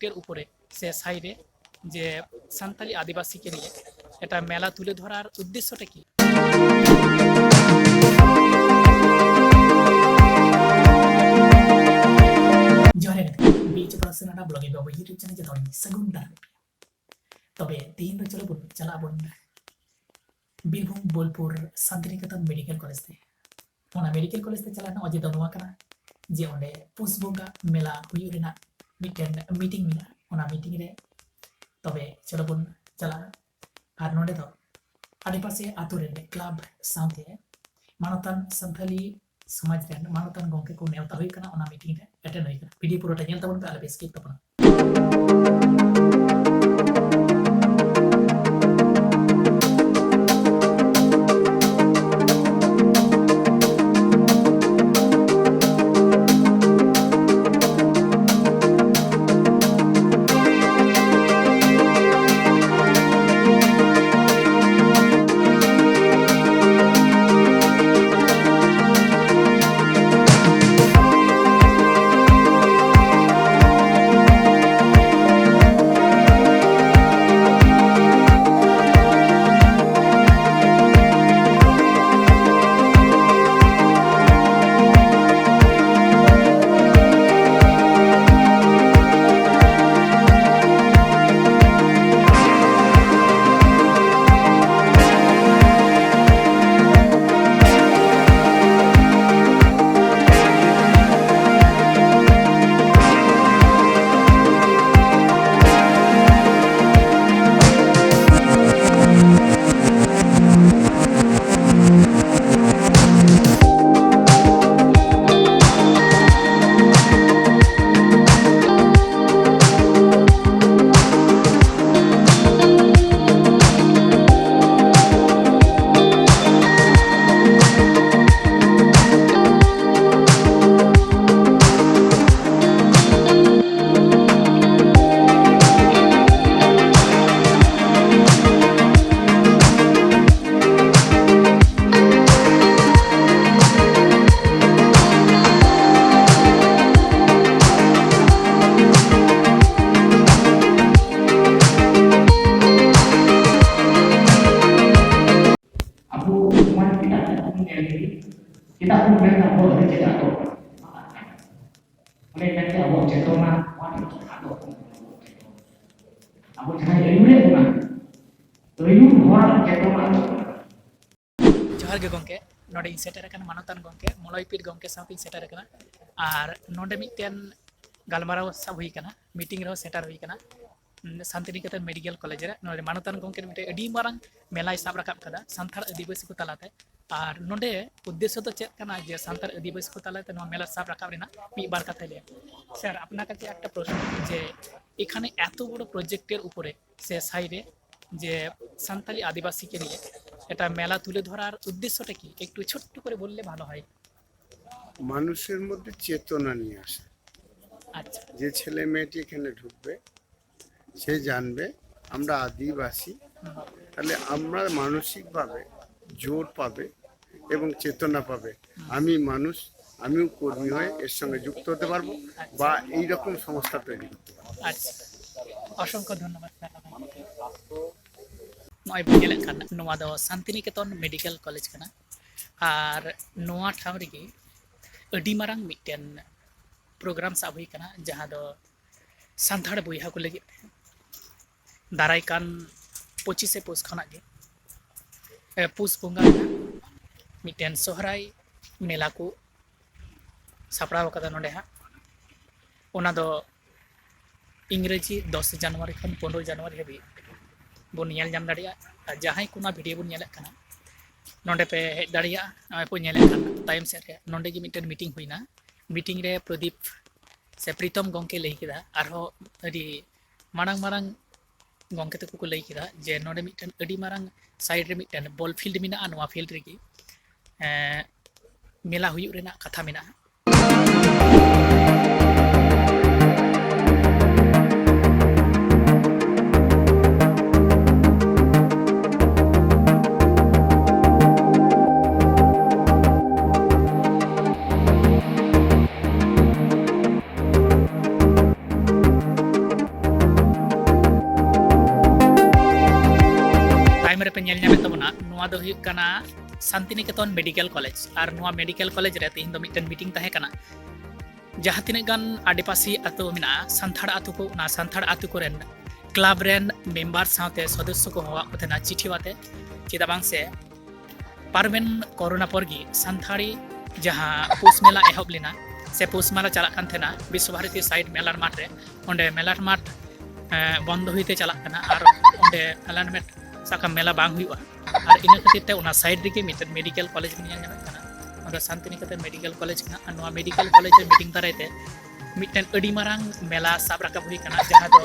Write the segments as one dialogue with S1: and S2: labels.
S1: প্রজেক্টের উপরে সে সাইডে যে সান্তালি আদিবাসীকে নিয়ে এটা মেলা তুলে ধরার উদ্দেশ্যটা কি?
S2: Joharé beach perasaana blog iba YouTube channel je thoni sagun dar tobe tihin ro chalo bun chala bun Birbhum Bolpur Santiniketan medical college ते ओना मेडिकल कॉलेज ते चलाना अजे दो नोआ कना जे ओंडे पुस बोंगा मेला हुयु रेना मिटेन मीटिंग मिना ओना मीटिंग रे तबे चलो बन चला आर नोंडे दो आदिपासे आतु रे क्लब साउथे मानतान संथाली समाज रे मानतान गोंके को नेवता हुई कना ओना मीटिंग रे अटेंड हुई कना वीडियो पुरोटा नेल तबन पे आले बेस के तबन
S3: kita pun mereka boleh tidak tahu. Oleh nanti awak jatuh mah, wajib tahu. Awak jangan ilmu mah. Ilmu orang jatuh mah.
S1: जोहार गे गोंके नोडे इन सेटर कना मानतान गोंके मोलयपीर गोंके साउथ इन सेटर कना आर नोडे मिटेन गालमाराव सब हुई कना मीटिंग रो सेटर हुई कना शांतिनिकेतन मेडिकल कॉलेज रे नोडे मानतान गोंके मिटे अडी मारंग मेला साब राकाब कदा सान्थाल आदिवासी को तालाते और नोडे उद्देश्य तो चेक कना जे सान्ताल आदिवासी को तालाते नो मेला साब राकाब रेना मी बार कथा ले सर अपना काছে একটা প্রশ্ন যে এখানে এত বড় প্রজেক্টের উপরে সে সাইডে যে সান্তালি আদিবাসীকে নিয়ে এটা মেলা তুলে ধরার উদ্দেশ্যটা কি একটু ছোট্ট করে বললে ভালো হয়।
S4: মানুষের মধ্যে চেতনা নিয়ে আসে।
S1: আচ্ছা,
S4: যে ছেলে মেয়েটি এখানে ঢুকবে সে জানবে আমরা আদিবাসী, তাহলে আমরা মানসিকভাবে জোর পাবে এবং চেতনা পাবে। আমি মানুষ, আমিও কর্মী হয়ে এর সঙ্গে যুক্ত হতে পারবো বা এই রকম সংস্থা তৈরি করতে পারবো।
S1: আচ্ছা, অসংখ্য ধন্যবাদ। নয় বুঝলেন কারণ নোয়া দ শান্তিনিকেতন মেডিকেল কলেজ কানা আর নোয়া ঠাव রেগে আডি মারাং মিটেন प्रोग्राम साब हुई कना जहाँ दो सान्थाड़ बॉयहा को लगे दाराय कान 25 पुस खना गे पुस बोंगा मिटेन सोहराय मेला को सापड़ाव कदा नोडे हा ओना दो इंग्रेजी 10 जनवरी खन 15 जनवरी हेबी बोन नेल जाम दाड़िया जहां कोना वीडियो बोन नेल कना नोडे पे हेज दाड़िया पे नेल कना टाइम सेट रे नोडे गी मिटेन मीटिंग हुईना मीटिंग रे प्रदीप से प्रीतम गोंके लई किदा आरो अडी मारंग मारंग गोंके तक को लई किदा जे नोडे मिटेन अडी मारंग साइड रे मिटेन बॉल फील्ड मिना नोआ फील्ड रेगी मेला हुयु रेना कथा मिना। ᱧᱮᱞ ᱧᱟᱢᱮᱫ ᱛᱟᱵᱚᱱᱟ ᱱᱚᱣᱟ ᱫᱚ ᱦᱩᱭᱩᱜ ᱠᱟᱱᱟ ᱥᱟᱱᱛᱤᱱᱤᱠᱮᱛᱚᱱ ᱢᱮᱰᱤᱠᱮᱞ ᱠᱚᱞᱮᱡᱽ ᱟᱨ ᱱᱚᱣᱟ ᱢᱮᱰᱤᱠᱮᱞ ᱠᱚᱞᱮᱡᱽ ᱨᱮ ᱛᱮᱦᱮᱧ ᱫᱚ ᱢᱤᱫᱴᱮᱱ ᱢᱤᱴᱤᱝ ᱛᱟᱦᱮᱸ ᱠᱟᱱᱟ ᱡᱟᱦᱟᱸ ᱛᱤᱱᱟᱹᱜ ᱜᱟᱱ ᱟᱰᱮᱯᱟᱥᱤ ᱟᱛᱳ ᱢᱮᱱᱟᱜᱼᱟ ᱥᱟᱱᱛᱟᱲ ᱟᱛᱳ ko ᱚᱱᱟ ᱥᱟᱱᱛᱟᱲ ᱟᱛᱳ ᱠᱚᱨᱮᱱ क्लब रेन मेम्बर साथे सदस्य को हवा को थे चिठी वाते चेदा बांग से पारमेन कोरोना परगी सानथाड़ी जहाँ पुस मेला एहब लेना से पुस मेला चला कान थेना विश्व भारती साइड मेलार माठ रे ओंडे मेलार माठ बंद होइते चला काना आर ओंडे मेलार माठ साका मेला बांग हुआ और इन खातिर ते ओना साइड रिगे मिटन मेडिकल कॉलेज में ᱧᱟᱢ ᱠᱟᱱᱟ ओंडे शांतिनिकेतन मेडिकल कॉलेज ना नोआ मेडिकल कॉलेज रे मीटिंग दारायते मिटन अडी मारांग मेला साब राकाब हुई कना जहाँ दो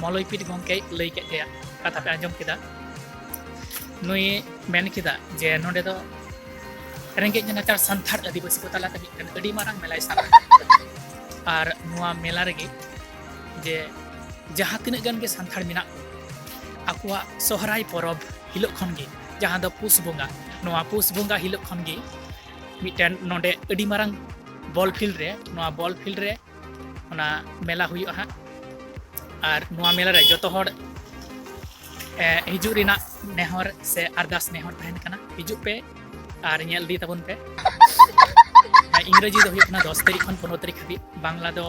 S1: मलयपीठ गंके लई के गया कथा पे आंजम किदा नुई मेन किदा जे नोडे दो रेंगे नाचार सानथार आदिवासी को तालाते मिटन अडी मारांग मेला साब और नुआ मेला रेगे जे जहाँ तिनाग गान के सानथार मेना आकुआ सोहराय परब हिलो खनगे जहाँ दो पुस बोंगा नुआ पुस बोंगा हिलो खनगे मिटन नोडे अडी मारांग बॉल फील्ड रे नुआ बॉल फील्ड रे ओना मेला हुई हा और नुआ मेला रे जतो हर हिजु रिना नेहर से अरदास नेहर तहन कना हिजु पे और नेल दी तबन पे इंग्रेजी दो हुई 10 तारीख खन 15 तारीख हबी बांग्ला दो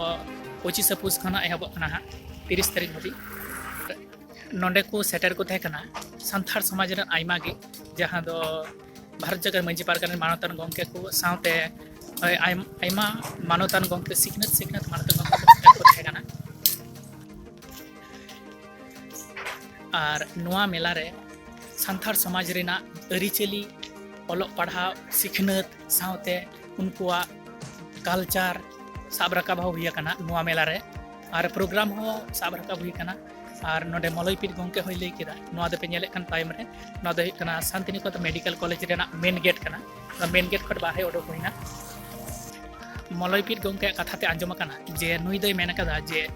S1: 25 पुस खना एहब कना 30 तारीख हबी नोंडे को सेटर को तहे कना संथार समाज रे आइमा गे जहां दो भारत जगह मंजी पारगना मानवतान गंके को साउते आइमा मानवतान गंके सिखनत मानवतान गंके को तहे कना और नोआ मेला रे सानथार समाज रेना अरिचली ओलोक पढ़ाव सिखनत साउते उनकुआ कल्चर साब राकाब हुई कना नोआ मेला रे और प्रोग्राम हो साब राकाब हुई कना और नोडे मलयपीठ गंके होय लई केदा नोआ दो पे नेले कन टाइम रे नोआ दो कना शांतिनिकेतन मेडिकल कॉलेज रेना मेन गेट कना मेन गेट खट बाहे ओडो होइना मलयपीठ गंके कथाते आंजम कना जे नुई दई मेन कदा जे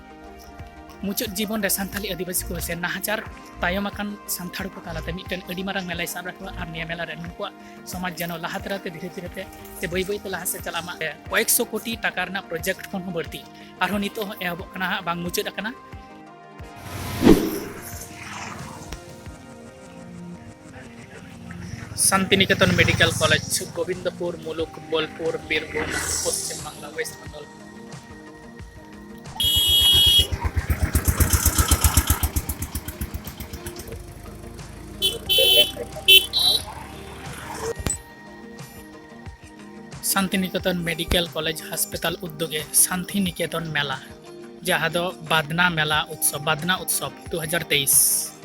S1: मुचाद जीवन रे सानथाली आदिवासी को से नाहाचार तायम अकान सानथाड़ को तालाते मिटन अडी मारांग मेला साब राखवा और निया मेला रे नुकुआ समाज जनो लाहातराते धीरे धीरे ते बई बई ते लाहा से चलामा 100 कोटी टाका रना प्रोजेक्ट खन हो बढ़ती आरो नितो एहब कना बांग मुचाद अकना शांतिनिकेतन मेडिकल कॉलेज गोविंदपुर मुलुक Bolpur Birbhum Paschim Bangla West Bengal Shantiniketan medical college hospital उद्योगे शांतिनिकेतन मेला जहाँ दो बादना उत्सव 2023